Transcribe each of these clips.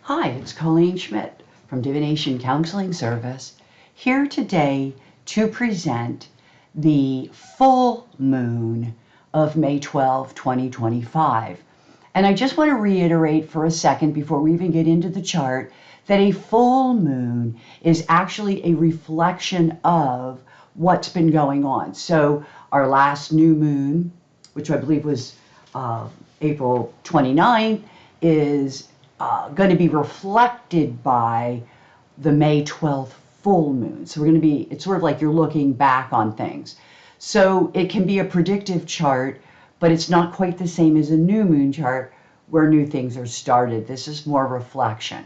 Hi, it's Colleen Schmidt from Divination Counseling Service, here today to present the full moon of May 12, 2025. And I just want to reiterate for a second before we even get into the chart that a full moon is actually a reflection of what's been going on. So our last new moon, which I believe was April 29th, is going to be reflected by the May 12th full moon. So it's sort of like you're looking back on things. So it can be a predictive chart, but it's not quite the same as a new moon chart where new things are started. This is more reflection.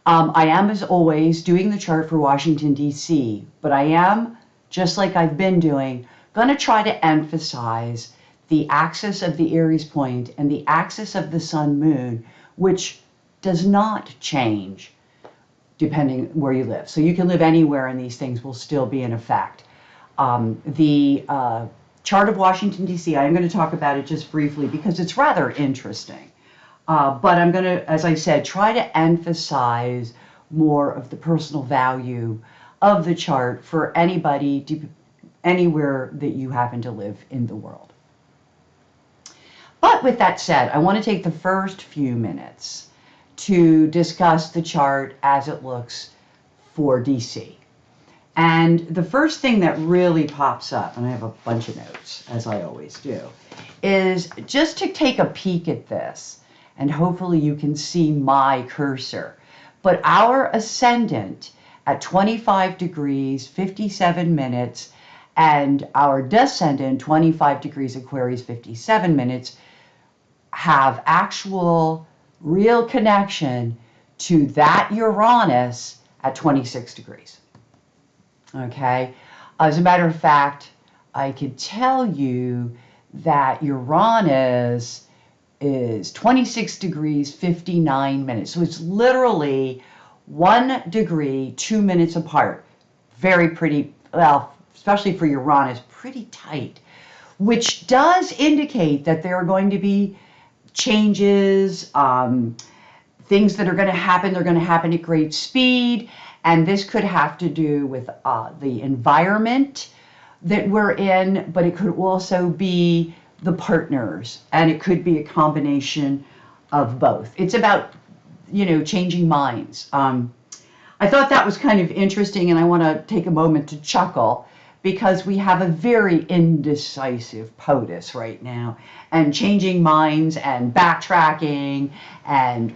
I am, as always, doing the chart for Washington, D.C., but I am, just like I've been doing, going to try to emphasize the axis of the Aries point and the axis of the sun-moon, which does not change depending where you live. So you can live anywhere and these things will still be in effect. The chart of Washington, D.C., I'm going to talk about it just briefly because it's rather interesting. But I'm going to, as I said, try to emphasize more of the personal value of the chart for anybody, anywhere that you happen to live in the world. But with that said, I want to take the first few minutes to discuss the chart as it looks for DC. And the first thing that really pops up, and I have a bunch of notes, as I always do, is just to take a peek at this, and hopefully you can see my cursor. But our ascendant at 25 degrees, 57 minutes, and our descendant, 25 degrees Aquarius, 57 minutes, have actual real connection to that Uranus at 26 degrees. Okay? As a matter of fact, I could tell you that Uranus is 26 degrees, 59 minutes. So it's literally 1 degree, 2 minutes apart. Very pretty, well, especially for Uranus, pretty tight, which does indicate that there are going to be changes, things that are going to happen. They're going to happen at great speed, and this could have to do with the environment that we're in, but it could also be the partners, and it could be a combination of both. It's about, changing minds. I thought that was kind of interesting, and I want to take a moment to chuckle because we have a very indecisive POTUS right now, and changing minds and backtracking and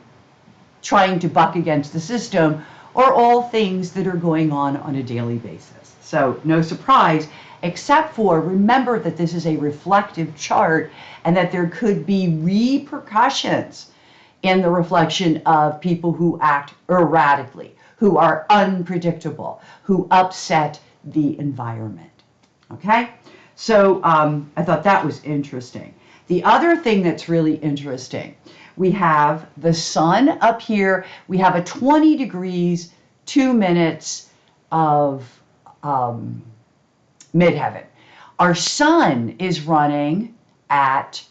trying to buck against the system are all things that are going on a daily basis. So no surprise, except for remember that this is a reflective chart and that there could be repercussions in the reflection of people who act erratically, who are unpredictable, who upset the environment. Okay? So I thought that was interesting. The other thing that's really interesting, we have the sun up here. We have a 20 degrees, 2 minutes of midheaven. Our sun is running at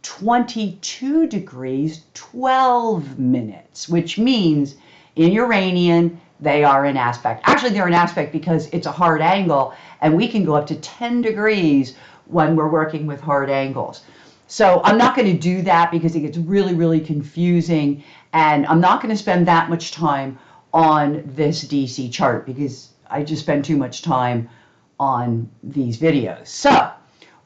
22 degrees, 12 minutes, which means in Uranian, they are in aspect. Actually, they're in aspect because it's a hard angle, and we can go up to 10 degrees when we're working with hard angles. So I'm not going to do that because it gets really, really confusing, and I'm not going to spend that much time on this DC chart because I just spend too much time on these videos. So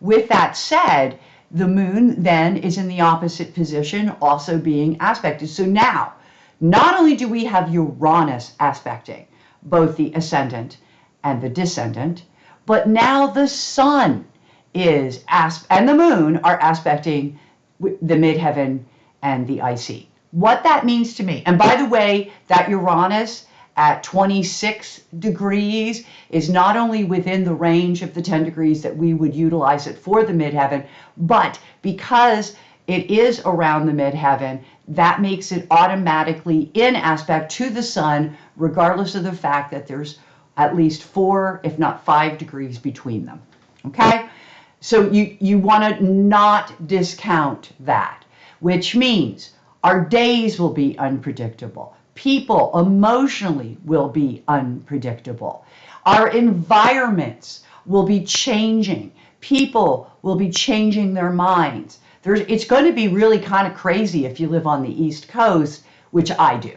with that said, the moon then is in the opposite position, also being aspected. So now, not only do we have Uranus aspecting both the ascendant and the descendant, but now the sun is and the moon are aspecting the midheaven and the IC. What that means to me, and by the way, that Uranus at 26 degrees is not only within the range of the 10 degrees that we would utilize it for the midheaven, but because it is around the midheaven, that makes it automatically in aspect to the sun, regardless of the fact that there's at least 4, if not 5 degrees between them. Okay? So you want to not discount that, which means Our days will be unpredictable. People emotionally will be unpredictable. Our environments will be changing. People will be changing their minds. It's going to be really kind of crazy if you live on the East Coast, which I do.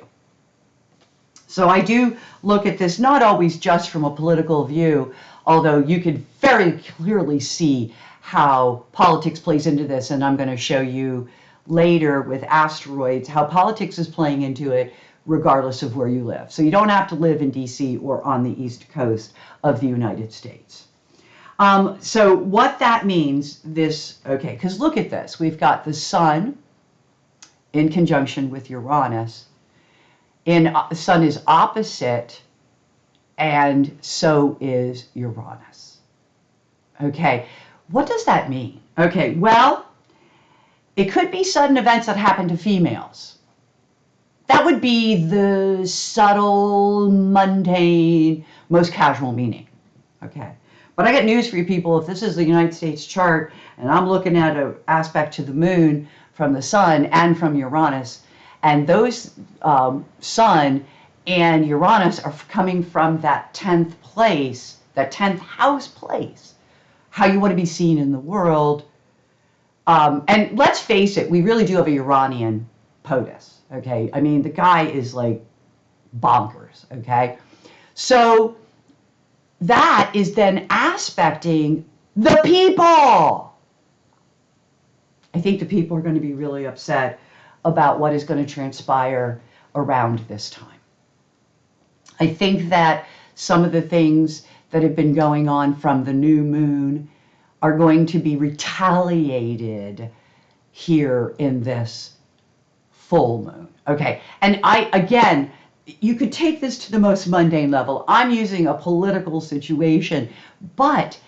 So I do look at this not always just from a political view, although you could very clearly see how politics plays into this, and I'm going to show you later with asteroids how politics is playing into it regardless of where you live. So you don't have to live in DC or on the East Coast of the United States. So what that means, okay, because look at this. We've got the sun in conjunction with Uranus. The sun is opposite, and so is Uranus. Okay, what does that mean? Okay, well, it could be sudden events that happen to females. That would be the subtle, mundane, most casual meaning. Okay, but I got news for you people. If this is the United States chart and I'm looking at an aspect to the moon from the sun and from Uranus, and those sun and Uranus are coming from that 10th place, that 10th house place, how you want to be seen in the world. And let's face it, we really do have a Uranian POTUS. Okay, I mean, the guy is like bonkers. Okay, so that is then aspecting the people. I think the people are going to be really upset about what is going to transpire around this time. I think that some of the things that have been going on from the new moon are going to be retaliated here in this full moon. Okay, and again, you could take this to the most mundane level. I'm using a political situation, but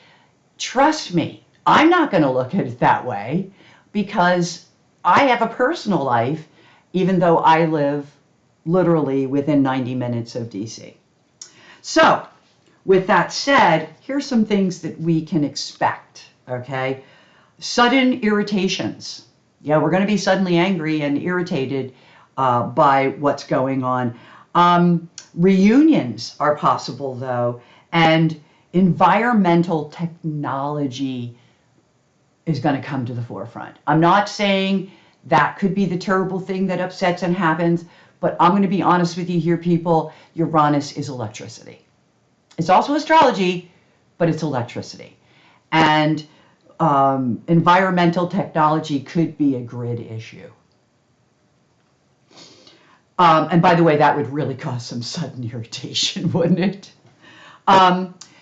trust me, I'm not going to look at it that way because I have a personal life, even though I live literally within 90 minutes of DC. So, with that said, here's some things that we can expect, okay? Sudden irritations. Yeah, we're going to be suddenly angry and irritated by what's going on. Reunions are possible, though, and environmental technology is going to come to the forefront. I'm not saying that could be the terrible thing that upsets and happens, but I'm going to be honest with you here, people. Uranus is electricity. It's also astrology, but it's electricity. And environmental technology could be a grid issue. And by the way, that would really cause some sudden irritation, wouldn't it?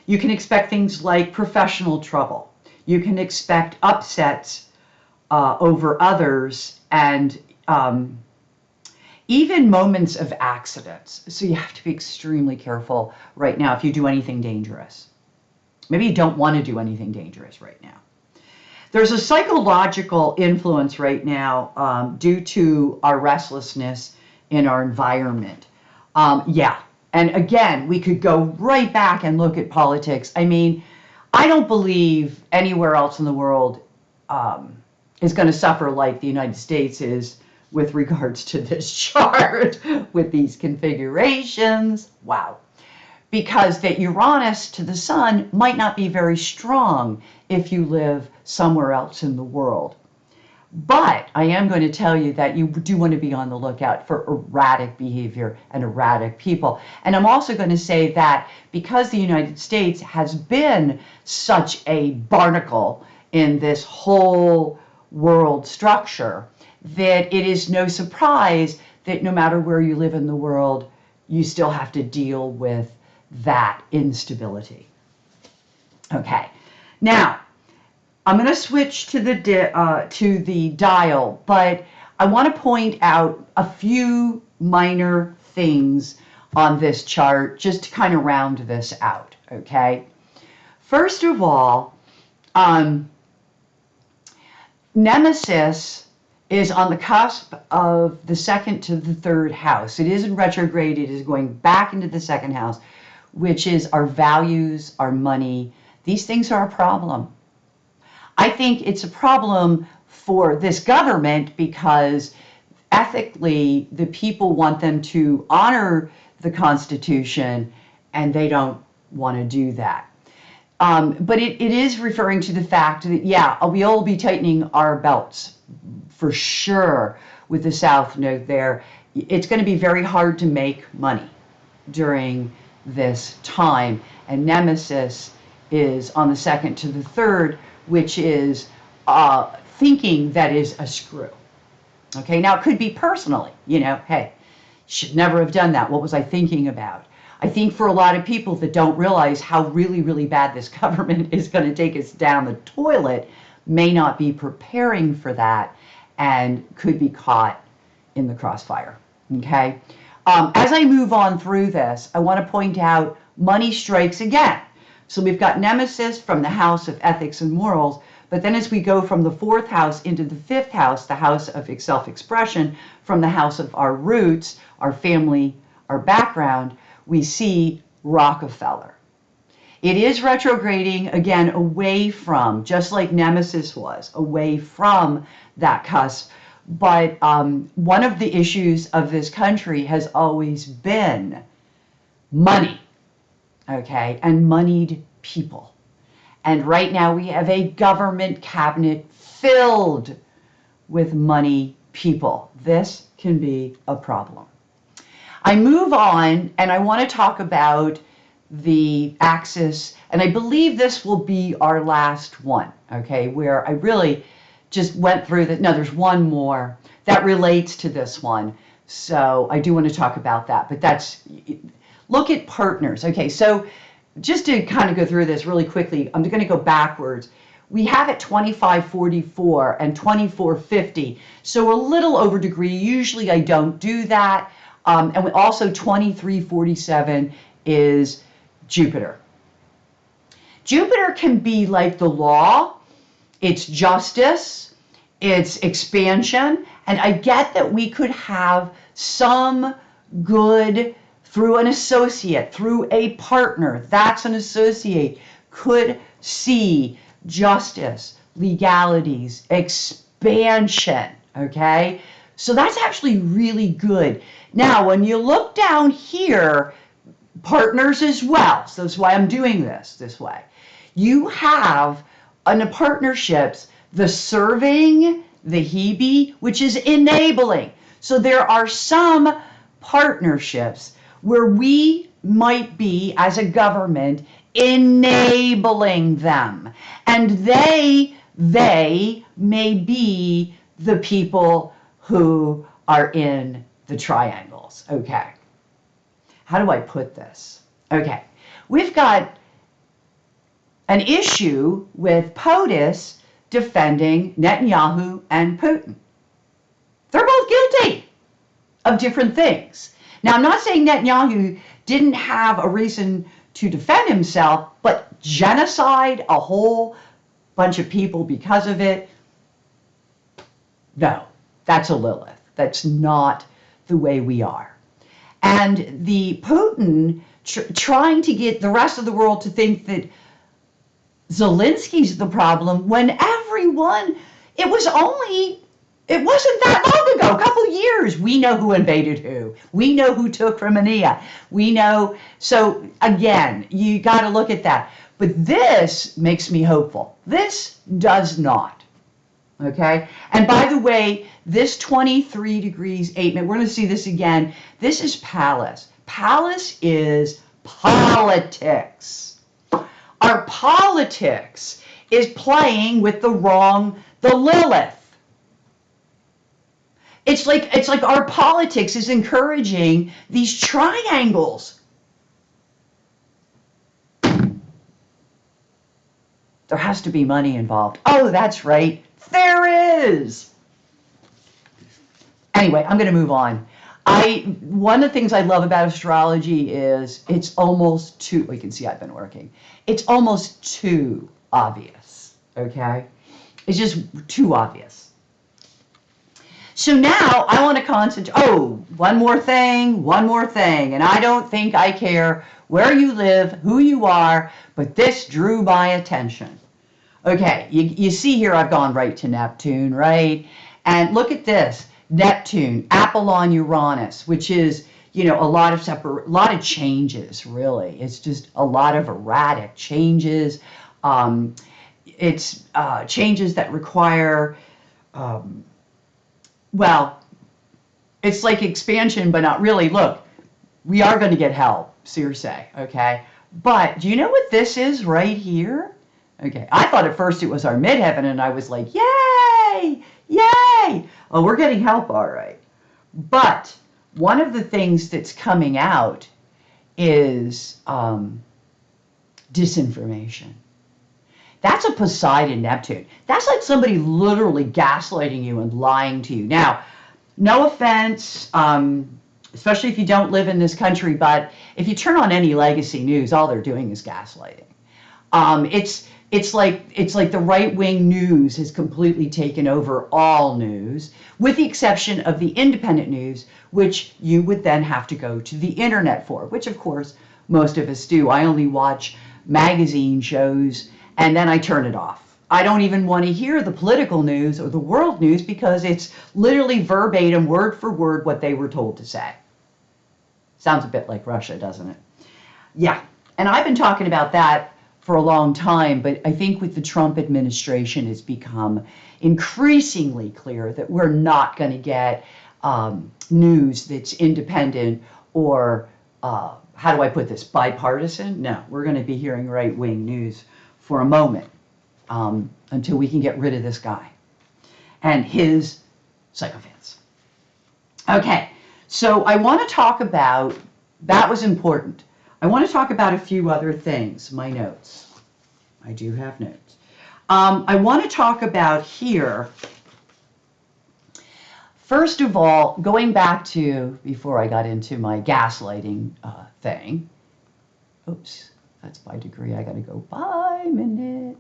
You can expect things like professional trouble. You can expect upsets over others and even moments of accidents. So you have to be extremely careful right now if you do anything dangerous. Maybe you don't want to do anything dangerous right now. There's a psychological influence right now due to our restlessness in our environment. Yeah, and again, we could go right back and look at politics. I mean, I don't believe anywhere else in the world is going to suffer like the United States is with regards to this chart with these configurations. Wow. Because that Uranus to the sun might not be very strong if you live somewhere else in the world. But I am going to tell you that you do want to be on the lookout for erratic behavior and erratic people. And I'm also going to say that because the United States has been such a barnacle in this whole world structure, that it is no surprise that no matter where you live in the world, you still have to deal with that instability. Okay, now I'm going to switch to the dial, but I want to point out a few minor things on this chart just to kind of round this out. Okay, first of all, Nemesis is on the cusp of the second to the third house. It is in retrograde. It is going back into the second house, which is our values, our money. These things are a problem. I think it's a problem for this government because ethically, the people want them to honor the Constitution, and they don't want to do that. But it is referring to the fact that, yeah, we'll be tightening our belts for sure with the South note there. It's going to be very hard to make money during this time. And Nemesis is on the 2nd to the 3rd, which is thinking that is a screw. Okay, now it could be personally, hey, should never have done that. What was I thinking about? I think for a lot of people that don't realize how really, really bad this government is going to take us down the toilet may not be preparing for that and could be caught in the crossfire. Okay? As I move on through this, I want to point out money strikes again. So we've got Nemesis from the house of ethics and morals, but then as we go from the 4th house into the 5th house, the house of self-expression, from the house of our roots, our family, our background, we see Rockefeller. It is retrograding, again, away from, just like Nemesis was, away from that cusp. But one of the issues of this country has always been money, okay, and moneyed people. And right now we have a government cabinet filled with money people. This can be a problem. I move on, and I want to talk about the axis, and I believe this will be our last one, okay, where I really just went through that. No, there's one more that relates to this one, so I do want to talk about that, but that's, look at partners. Okay, so just to kind of go through this really quickly, I'm going to go backwards. We have it 2544 and 2450, so a little over degree. Usually I don't do that. And also 2347 is Jupiter. Jupiter can be like the law, it's justice, it's expansion, and I get that we could have some good through an associate, through a partner, that's an associate, could see justice, legalities, expansion, okay? So that's actually really good. Now, when you look down here, partners as well, so that's why I'm doing this way. You have in the partnerships the serving, the Hebe, which is enabling. So there are some partnerships where we might be, as a government, enabling them. And they may be the people who are in the triangles. Okay. How do I put this? Okay. We've got an issue with POTUS defending Netanyahu and Putin. They're both guilty of different things. Now, I'm not saying Netanyahu didn't have a reason to defend himself, but genocide a whole bunch of people because of it, no, that's a Lilith. That's not the way we are. And the Putin trying to get the rest of the world to think that Zelensky's the problem when everyone, it wasn't that long ago, a couple years. We know who invaded who. We know who took Crimea. We know, so again, you got to look at that. But this makes me hopeful. This does not. Okay? And by the way, this 23 degrees 8 minutes, we're going to see this again. This is Pallas. Pallas is politics. Our politics is playing with the Lilith. It's like our politics is encouraging these triangles. There has to be money involved. Oh, that's right. There is. Anyway, I'm going to move on. One of the things I love about astrology is it's almost too, you can see I've been working. It's almost too obvious, okay? It's just too obvious. So now I want to concentrate, one more thing, and I don't think I care where you live, who you are, but this drew my attention. Okay, you see here I've gone right to Neptune, right? And look at this. Neptune, Apollon, Uranus, which is, you know, a lot of changes, really. It's just a lot of erratic changes. It's changes that require, well, it's like expansion, but not really. Look, we are going to get help, Circe, okay? But do you know what this is right here? Okay, I thought at first it was our midheaven, and I was like, yay, yay. Oh, we're getting help, all right. But one of the things that's coming out is disinformation. That's a Poseidon Neptune. That's like somebody literally gaslighting you and lying to you. Now, no offense, especially if you don't live in this country, but if you turn on any legacy news, all they're doing is gaslighting. It's like the right-wing news has completely taken over all news, with the exception of the independent news, which you would then have to go to the internet for, which of course most of us do. I only watch magazine shows and then I turn it off. I don't even want to hear the political news or the world news because it's literally verbatim, word for word, what they were told to say. Sounds a bit like Russia, doesn't it? Yeah, and I've been talking about that for a long time, but I think with the Trump administration, it's become increasingly clear that we're not going to get news that's independent or, how do I put this, bipartisan? No, we're going to be hearing right-wing news for a moment until we can get rid of this guy and his sycophants. Okay, so I want to talk about, that was important. I want to talk about a few other things, my notes. I do have notes. I want to talk about here, first of all, going back to, before I got into my gaslighting thing. Oops, that's by degree. I got to go by minute.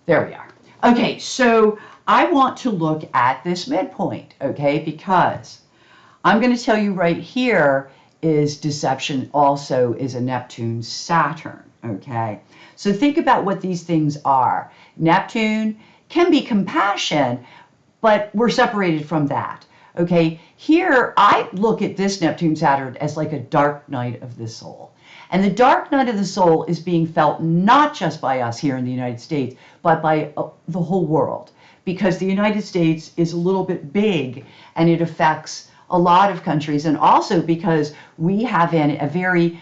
There we are. Okay, so I want to look at this midpoint, okay, because I'm going to tell you right here is deception also is a Neptune-Saturn, okay? So think about what these things are. Neptune can be compassion, but we're separated from that, okay? Here, I look at this Neptune-Saturn as like a dark night of the soul. And the dark night of the soul is being felt not just by us here in the United States, but by the whole world. Because the United States is a little bit big and it affects a lot of countries. And also because we have in a very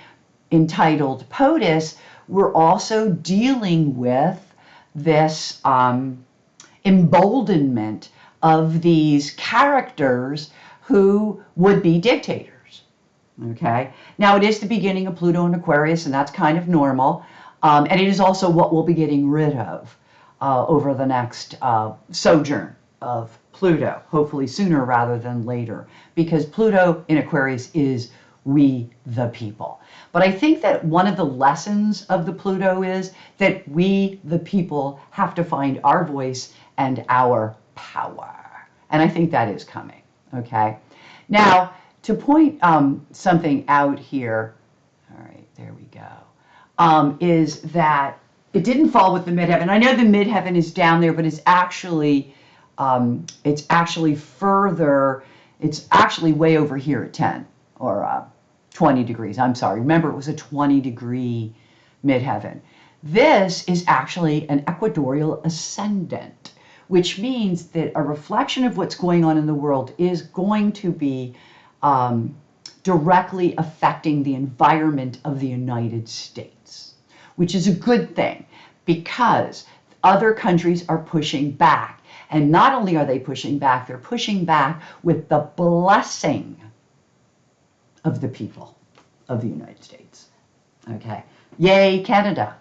entitled POTUS, we're also dealing with this emboldenment of these characters who would be dictators. Okay, now it is the beginning of Pluto and Aquarius, and that's kind of normal. And it is also what we'll be getting rid of over the next sojourn of Pluto, hopefully sooner rather than later, because Pluto in Aquarius is we the people. But I think that one of the lessons of the Pluto is that we the people have to find our voice and our power. And I think that is coming, okay? Now, to point something out here, all right, there we go, is that it didn't fall with the midheaven. I know the midheaven is down there, but it's actually further, it's actually way over here at 10 or 20 degrees. I'm sorry. Remember, it was a 20-degree midheaven. This is actually an equatorial ascendant, which means that a reflection of what's going on in the world is going to be directly affecting the environment of the United States, which is a good thing because other countries are pushing back. And not only are they pushing back, they're pushing back with the blessing of the people of the United States. Okay. Yay, Canada.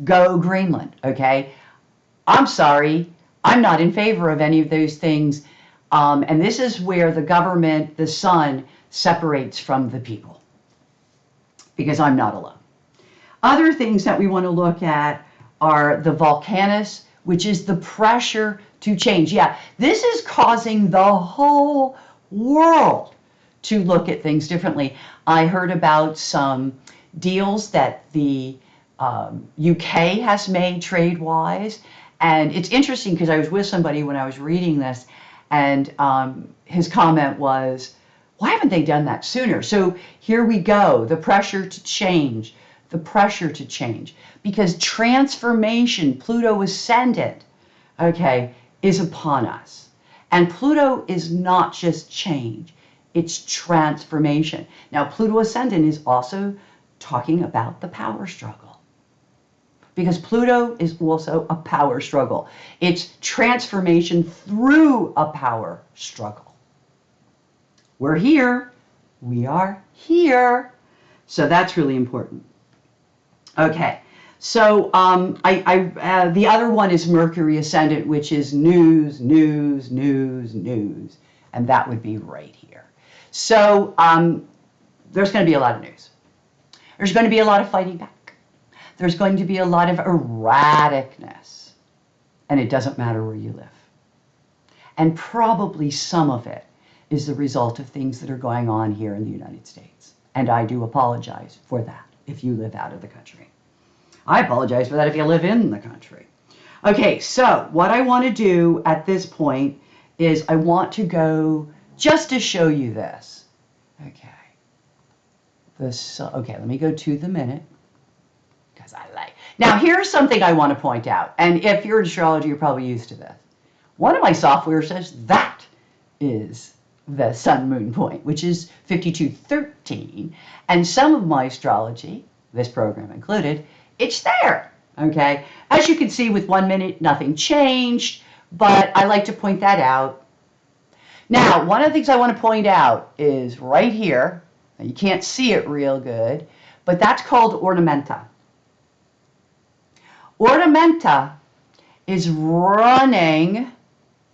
Go Greenland. Okay. I'm sorry. I'm not in favor of any of those things. And this is where the government, the sun, separates from the people. Because I'm not alone. Other things that we want to look at are the volcanus, which is the pressure to change. Yeah, this is causing the whole world to look at things differently. I heard about some deals that the UK has made trade-wise. And it's interesting because I was with somebody when I was reading this, And his comment was, why haven't they done that sooner? So here we go, the pressure to change, because transformation, Pluto ascendant, okay, is upon us. And Pluto is not just change, it's transformation. Now, Pluto ascendant is also talking about the power struggle, because Pluto is also a power struggle. It's transformation through a power struggle. We're here. We are here. So that's really important. Okay. So the other one is Mercury ascendant, which is news, news, news, news. And that would be right here. So there's going to be a lot of news. There's going to be a lot of fighting back. There's going to be a lot of erraticness. And it doesn't matter where you live. And probably some of it is the result of things that are going on here in the United States. And I do apologize for that if you live out of the country. I apologize for that if you live in the country. Okay, so what I want to do at this point is I want to go just to show you this. Okay. Okay, let me go to the minute, because I like. Now, here's something I want to point out. And if you're in astrology, you're probably used to this. One of my software says that is the sun moon point, which is 5213. And some of my astrology, this program included, it's there. Okay. As you can see, with 1 minute, nothing changed, but I like to point that out. Now, one of the things I want to point out is right here. Now, you can't see it real good, but that's called ornamenta. Ornamenta is running.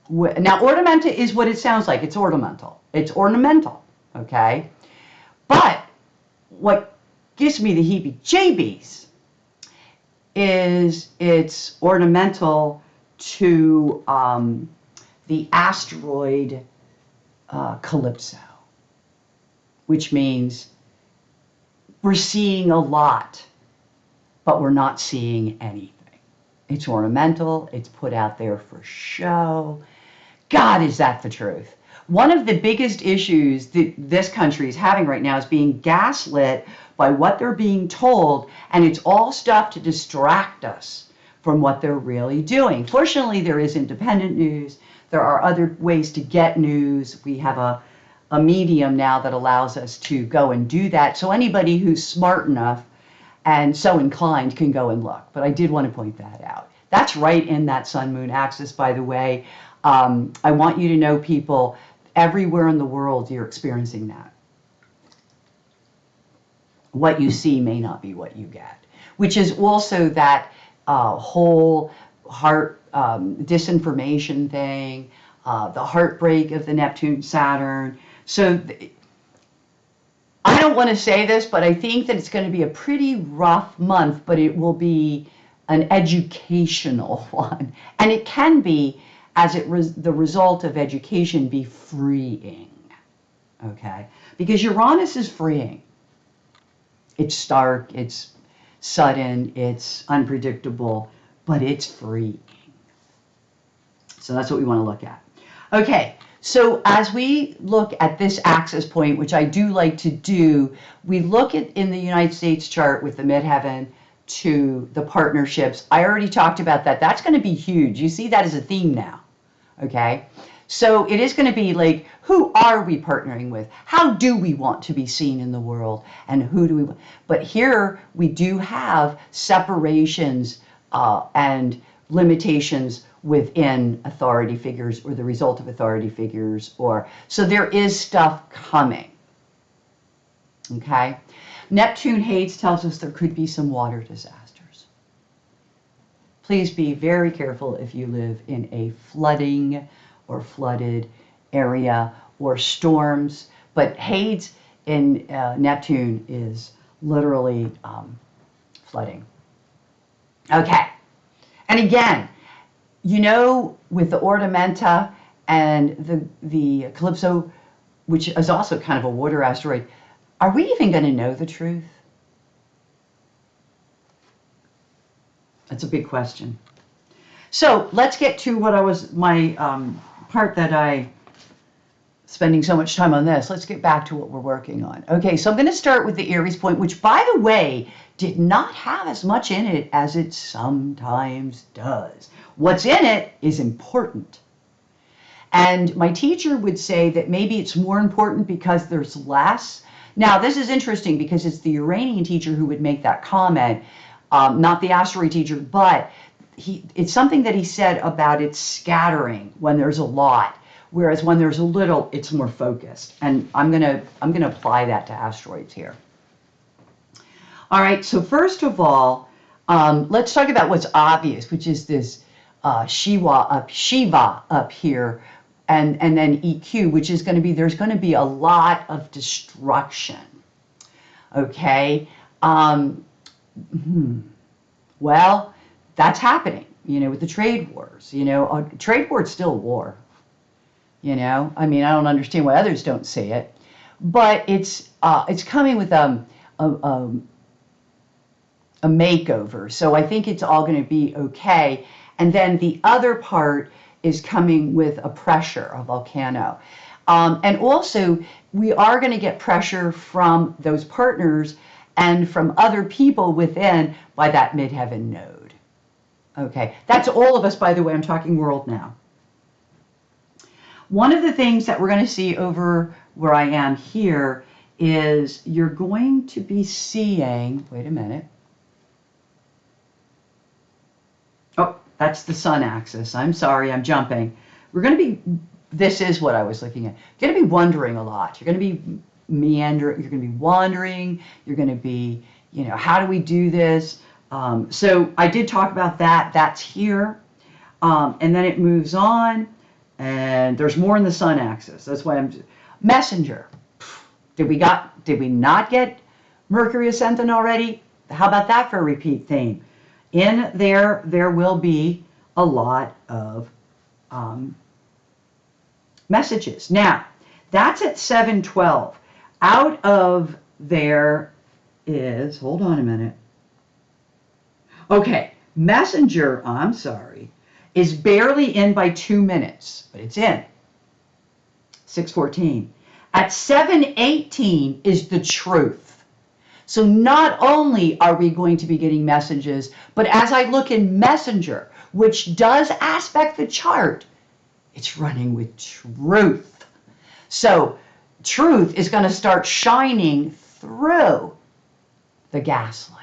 Now, ornamenta is what it sounds like. It's ornamental. It's ornamental, okay? But what gives me the heebie-jeebies is it's ornamental to the asteroid Calypso, which means we're seeing a lot, but we're not seeing anything. It's ornamental. It's put out there for show. God, is that the truth? One of the biggest issues that this country is having right now is being gaslit by what they're being told, and it's all stuff to distract us from what they're really doing. Fortunately, there is independent news. There are other ways to get news. We have a medium now that allows us to go and do that. So anybody who's smart enough and so inclined can go and look. But I did want to point that out. That's right in that sun-moon axis, by the way. I want you to know, people, everywhere in the world you're experiencing that. What you see may not be what you get, which is also that whole heart disinformation thing, the heartbreak of the Neptune-Saturn. So I don't want to say this, but I think that it's going to be a pretty rough month, but it will be an educational one. And it can be, as the result of education, be freeing. Okay? Because Uranus is freeing. It's stark, it's sudden, it's unpredictable, but it's freeing. So that's what we want to look at. Okay, so as we look at this axis point, which I do like to do, we look at in the United States chart with the midheaven to the partnerships. I already talked about that. That's going to be huge. You see that as a theme now. Okay? So it is going to be like, who are we partnering with? How do we want to be seen in the world? And who do we? But here we do have separations and limitations within authority figures, or the result of authority figures, or so there is stuff coming. Okay? Neptune Hades tells us there could be some water disasters. Please be very careful if you live in a flooding or flooded area or storms. But Hades in Neptune is literally flooding. Okay. And again, you know, with the ornamenta and the Calypso, which is also kind of a water asteroid, are we even going to know the truth? That's a big question. So let's get to what my part that spending so much time on this, let's get back to what we're working on. Okay, so I'm going to start with the Aries point, which, by the way, did not have as much in it as it sometimes does. What's in it is important. And my teacher would say that maybe it's more important because there's less. Now, this is interesting because it's the Uranian teacher who would make that comment, not the asteroid teacher, but it's something that he said about its scattering when there's a lot. Whereas when there's a little, it's more focused. And I'm gonna apply that to asteroids here. All right, so first of all, let's talk about what's obvious, which is this Shiva up here, and then EQ, which is going to be, there's going to be a lot of destruction. Okay, well, that's happening, with the trade wars. Trade war is still a war. I mean, I don't understand why others don't see it, but it's coming with a makeover. So I think it's all going to be okay. And then the other part is coming with a pressure, a volcano. And also, we are going to get pressure from those partners and from other people within by that midheaven node. Okay, that's all of us, by the way. I'm talking world now. One of the things that we're going to see over where I am here is you're going to be seeing, wait a minute. Oh, that's the sun axis. I'm sorry, I'm jumping. We're going to be, this is what I was looking at. You're going to be wondering a lot. You're going to be meandering, you're going to be wandering, you're going to be, how do we do this? So I did talk about that. That's here. And then it moves on. And there's more in the sun axis. That's why Messenger. Did we not get Mercury ascendant already? How about that for a repeat theme? In there will be a lot of messages. Now, that's at 7:12. Out of there is, hold on a minute. Okay, Messenger, I'm sorry, is barely in by 2 minutes, but it's in. 6:14. At 7:18 is the truth. So not only are we going to be getting messages, but as I look in Messenger, which does aspect the chart, it's running with truth. So truth is going to start shining through the gaslighting.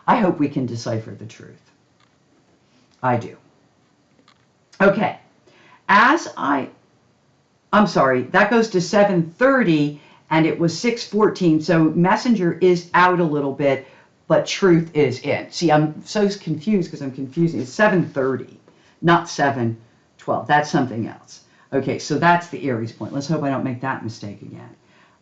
I hope we can decipher the truth. I do. Okay. I'm sorry, that goes to 7:30 and it was 6:14. So Messenger is out a little bit, but truth is in. See, I'm so confused because I'm confusing. It's 7:30, not 7:12. That's something else. Okay, so that's the Aries point. Let's hope I don't make that mistake again.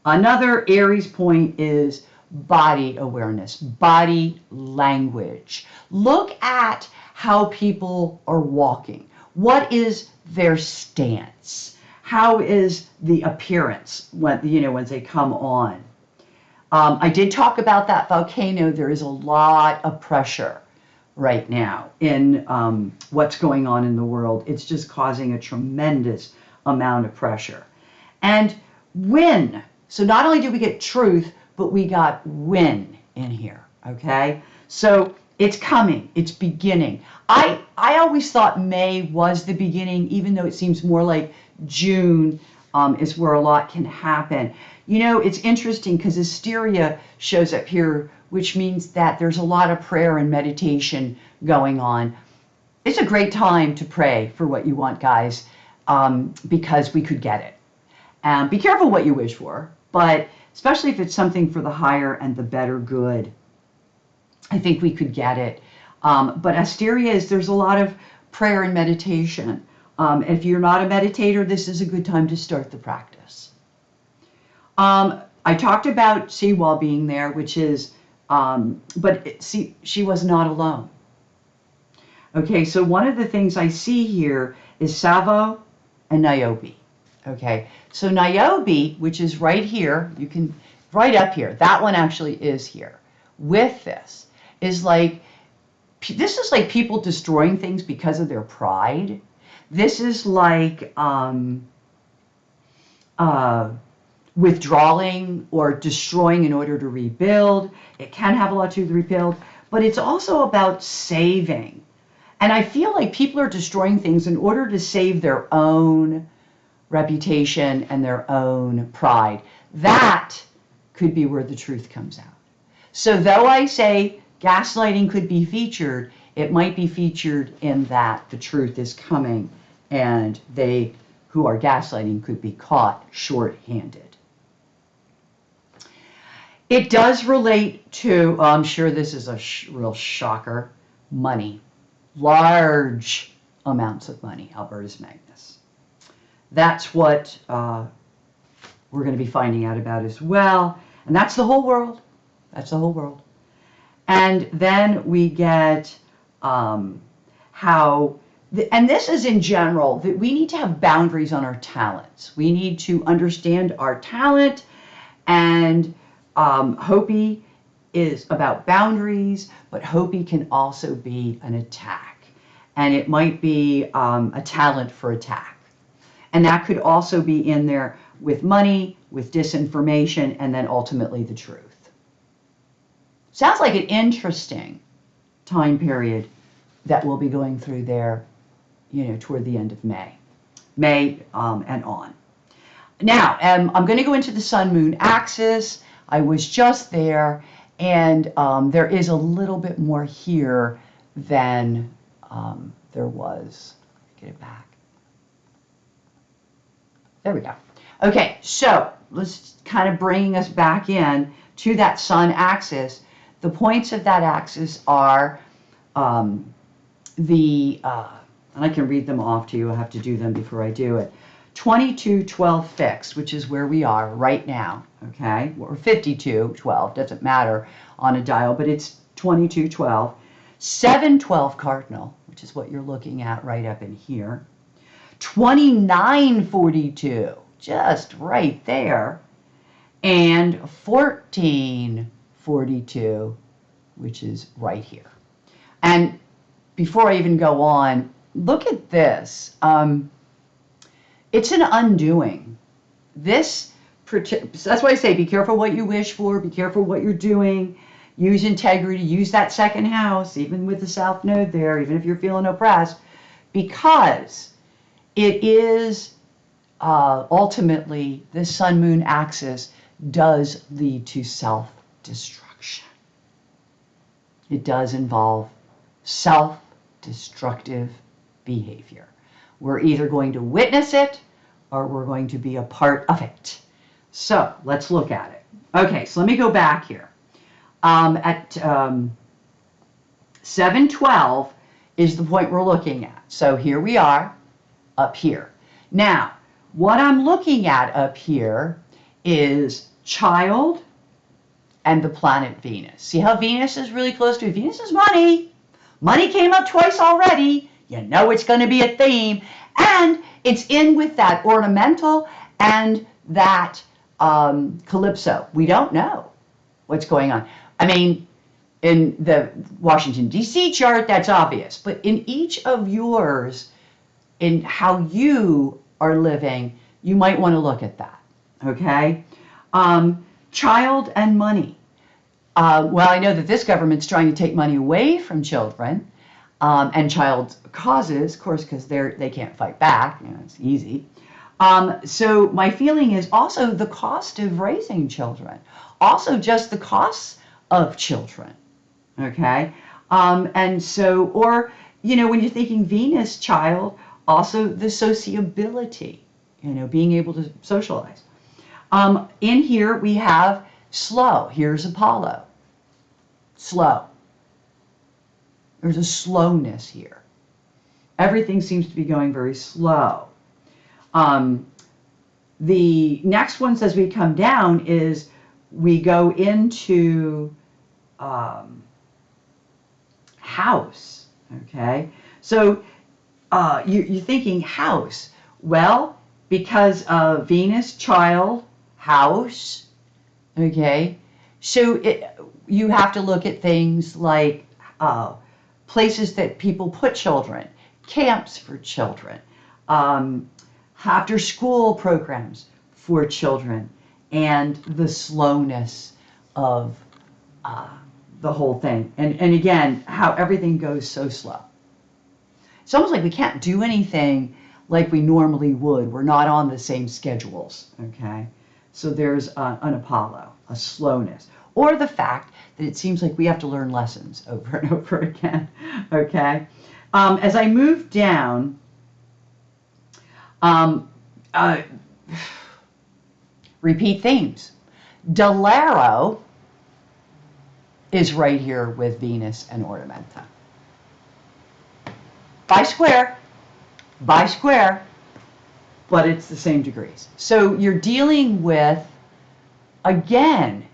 Another Aries point is body awareness, body language. Look at how people are walking. What is their stance? How is the appearance when they come on? I did talk about that volcano. There is a lot of pressure right now in what's going on in the world. It's just causing a tremendous amount of pressure. And win. So not only do we get truth, but we got win in here, okay? So it's coming, it's beginning. I always thought May was the beginning, even though it seems more like June is where a lot can happen. It's interesting because Asteria shows up here, which means that there's a lot of prayer and meditation going on. It's a great time to pray for what you want, guys, because we could get it. Be careful what you wish for, but especially if it's something for the higher and the better good, I think we could get it. But Asteria there's a lot of prayer and meditation. If you're not a meditator, this is a good time to start the practice. I talked about Seawall being there, which is, she was not alone. Okay, so one of the things I see here is Savo and Niobe. Okay, so Niobe, which is right here, you can, right up here, that one actually is here, with this, is like this is like people destroying things because of their pride. This is like withdrawing or destroying in order to rebuild. It can have a lot to do with rebuild, but it's also about saving. And I feel like people are destroying things in order to save their own reputation and their own pride. That could be where the truth comes out. So though I say gaslighting could be featured, it might be featured in that the truth is coming and they who are gaslighting could be caught short-handed. It does relate to, I'm sure this is a real shocker, money. Large amounts of money, Albertus Magnus. That's what we're going to be finding out about as well. And that's the whole world. That's the whole world. And then we get how, and this is in general, that we need to have boundaries on our talents. We need to understand our talent, and Hopi is about boundaries, but Hopi can also be an attack. And it might be a talent for attack. And that could also be in there with money, with disinformation, and then ultimately the truth. Sounds like an interesting time period that we'll be going through there, toward the end of May and on. Now, I'm going to go into the sun-moon axis. I was just there, and there is a little bit more here than there was. Get it back. There we go. Okay, so let's kind of bring us back in to that sun axis. The points of that axis are and I can read them off to you. I'll have to do them before I do it. 2212 fixed, which is where we are right now, okay? Or 5212, doesn't matter on a dial, but it's 2212. 712 cardinal, which is what you're looking at right up in here. 2942, just right there. And 1442, which is right here. And before I even go on, look at this. It's an undoing. That's why I say be careful what you wish for, be careful what you're doing, use integrity, use that second house, even with the South Node there, even if you're feeling oppressed, because it is ultimately the sun-moon axis does lead to self-destruction. It does involve self-destructive behavior. We're either going to witness it or we're going to be a part of it. So let's look at it. Okay, so let me go back here. At 712 is the point we're looking at. So here we are up here. Now, what I'm looking at up here is child and the planet Venus. See how Venus is really close to it? Venus is money. Money came up twice already. You know it's going to be a theme. And it's in with that ornamental and that calypso. We don't know what's going on. I mean, in the Washington, D.C. chart, that's obvious. But in each of yours, in how you are living, you might want to look at that. Okay? Child and money. Well, I know that this government's trying to take money away from children and child causes, of course, because they can't fight back. It's easy. So my feeling is also the cost of raising children, also just the costs of children. Okay, and so, or when you're thinking Venus child, also the sociability, being able to socialize. In here we have slow. Here's Apollo. Slow. There's a slowness here. Everything seems to be going very slow. The next one, as we come down, is we go into house. Okay, so you're thinking house. Well, because of Venus, child, house. Okay, so you have to look at things like places that people put children, camps for children, after school programs for children, and the slowness of the whole thing. And again, how everything goes so slow. It's almost like we can't do anything like we normally would. We're not on the same schedules, okay? So there's an Apollo, a slowness, or the fact that it seems like we have to learn lessons over and over again, okay? As I move down, repeat themes. Delaro is right here with Venus and Ornamenta. By square, but it's the same degrees. So you're dealing with, again,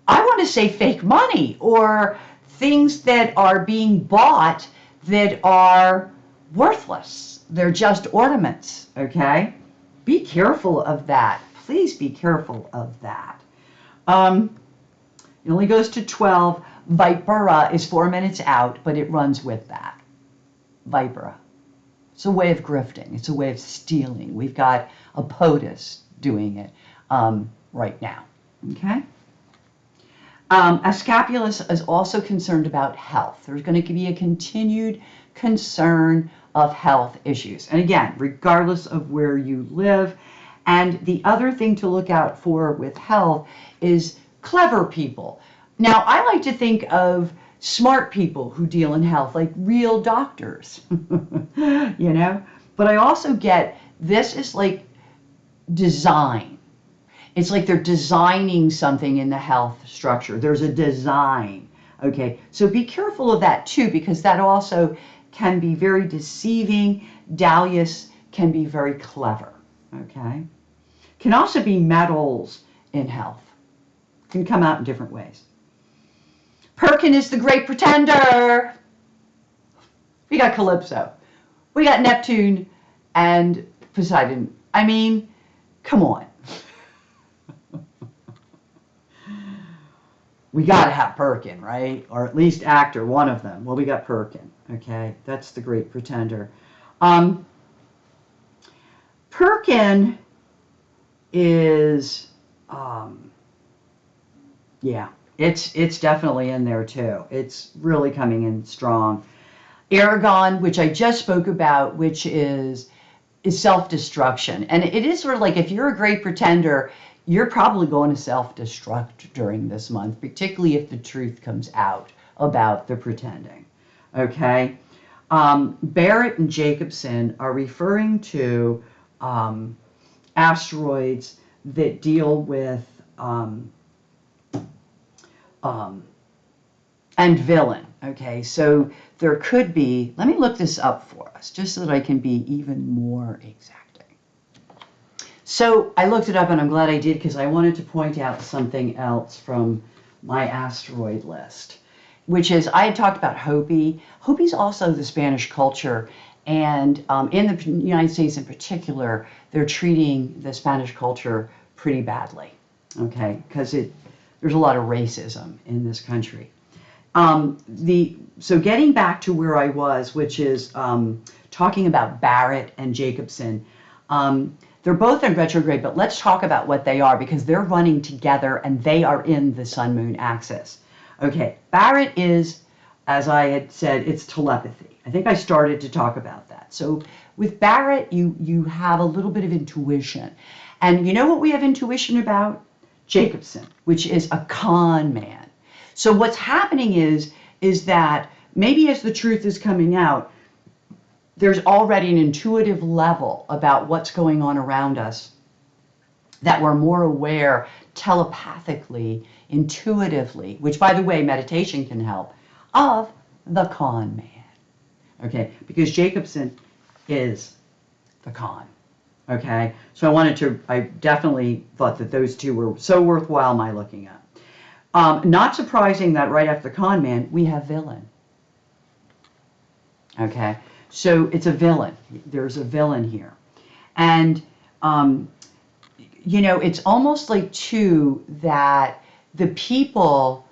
I want to say fake money, or things that are being bought that are worthless. They're just ornaments, okay? Be careful of that. Please be careful of that. It only goes to 12. Vipera is 4 minutes out, but it runs with that. Vipera. It's a way of grifting. It's a way of stealing. We've got a POTUS doing it right now. Okay? Ascapulus is also concerned about health. There's going to be a continued concern of health issues. And again, regardless of where you live. And the other thing to look out for with health is clever people. Now, I like to think of smart people who deal in health, like real doctors, you know? But I also get, this is like design. It's like they're designing something in the health structure. There's a design, okay? So be careful of that too, because that also can be very deceiving. Dahlias can be very clever, okay? Can also be metals in health. Can come out in different ways. Perkin is the great pretender. We got Calypso. We got Neptune and Poseidon. I mean, come on. We got to have Perkin, right? Or at least actor, one of them. Well, we got Perkin, okay? That's the great pretender. Perkin is, yeah, it's definitely in there too. It's really coming in strong. Aragon, which I just spoke about, which is self-destruction. And it is sort of like, if you're a great pretender, you're probably going to self-destruct during this month, particularly if the truth comes out about the pretending. Okay? Barrett and Jacobson are referring to asteroids that deal with and villain. Okay, so there could be, let me look this up for us, just so that I can be even more exacting. So I looked it up, and I'm glad I did, because I wanted to point out something else from my asteroid list, which is, I had talked about Hopi. Hopi's also the Spanish culture, and in the United States in particular, they're treating the Spanish culture pretty badly, okay, because there's a lot of racism in this country. So getting back to where I was, which is talking about Barrett and Jacobson, they're both in retrograde, but let's talk about what they are, because they're running together and they are in the sun-moon axis. Okay, Barrett is, as I had said, it's telepathy. I think I started to talk about that. So with Barrett, you have a little bit of intuition. And you know what we have intuition about? Jacobson, which is a con man. So what's happening is that maybe as the truth is coming out, there's already an intuitive level about what's going on around us, that we're more aware telepathically, intuitively, which, by the way, meditation can help, of the con man. Okay, because Jacobson is the con. Okay, so I definitely thought that those two were so worthwhile my looking at. Not surprising that right after the con man, we have villain. Okay, so it's a villain. There's a villain here. And, you know, it's almost like, too, that the people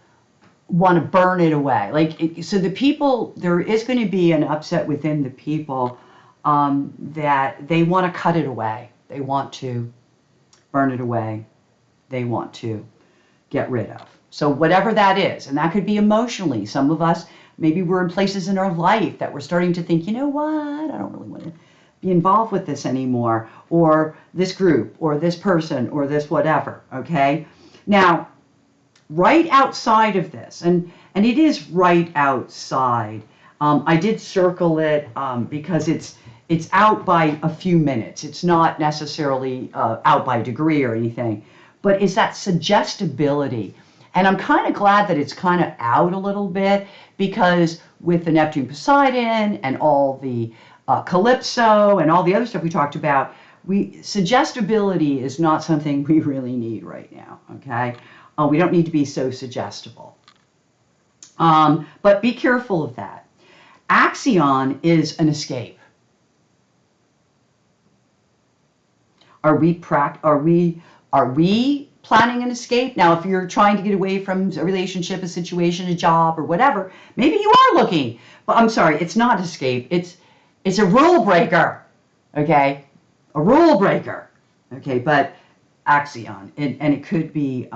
want to burn it away. So the people, there is going to be an upset within the people that they want to cut it away. They want to burn it away. They want to get rid of. So whatever that is, and that could be emotionally. Some of us, maybe we're in places in our life that we're starting to think, you know what, I don't really want to be involved with this anymore, or this group, or this person, or this whatever, okay? Now, right outside of this, and it is right outside, I did circle it because it's out by a few minutes. It's not necessarily out by a degree or anything, but it's that suggestibility. And I'm kind of glad that it's kind of out a little bit, because with the Neptune Poseidon and all the Calypso and all the other stuff we talked about, suggestibility is not something we really need right now, okay? We don't need to be so suggestible. But be careful of that. Axion is an escape. Are we planning an escape? Now, if you're trying to get away from a relationship, a situation, a job, or whatever, maybe you are looking. But I'm sorry, it's not escape. It's a rule breaker. Okay, a rule breaker. Okay, but Axion, and it could be.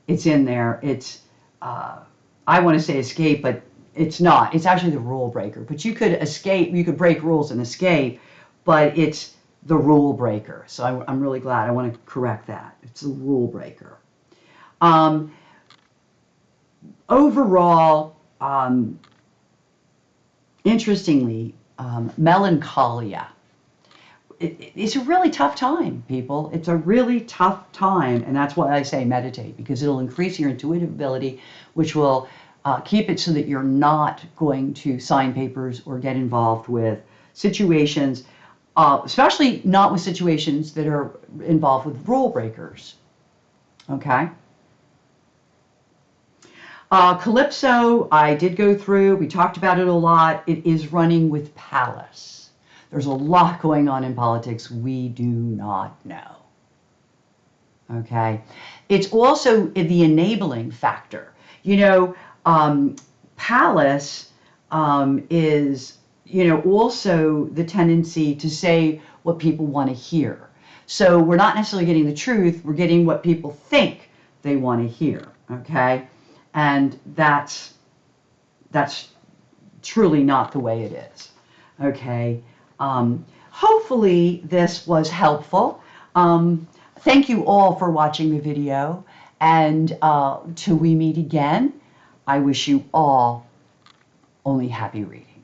It's in there. It's I want to say escape, but it's not. It's actually the rule breaker. But you could escape. You could break rules and escape, but it's the rule breaker. So I'm really glad. I want to correct that. It's the rule breaker. Overall, interestingly, melancholia. It's a really tough time, people. It's a really tough time, and that's why I say meditate, because it'll increase your intuitive ability, which will keep it so that you're not going to sign papers or get involved with situations, especially not with situations that are involved with rule breakers. Okay? Calypso, I did go through. We talked about it a lot. It is running with Pallas. There's a lot going on in politics we do not know. Okay? It's also the enabling factor. You know, Pallas is, you know, also the tendency to say what people want to hear. So we're not necessarily getting the truth, we're getting what people think they want to hear, okay? And that's truly not the way it is, okay? Hopefully this was helpful. Thank you all for watching the video, and till we meet again, I wish you all only happy reading.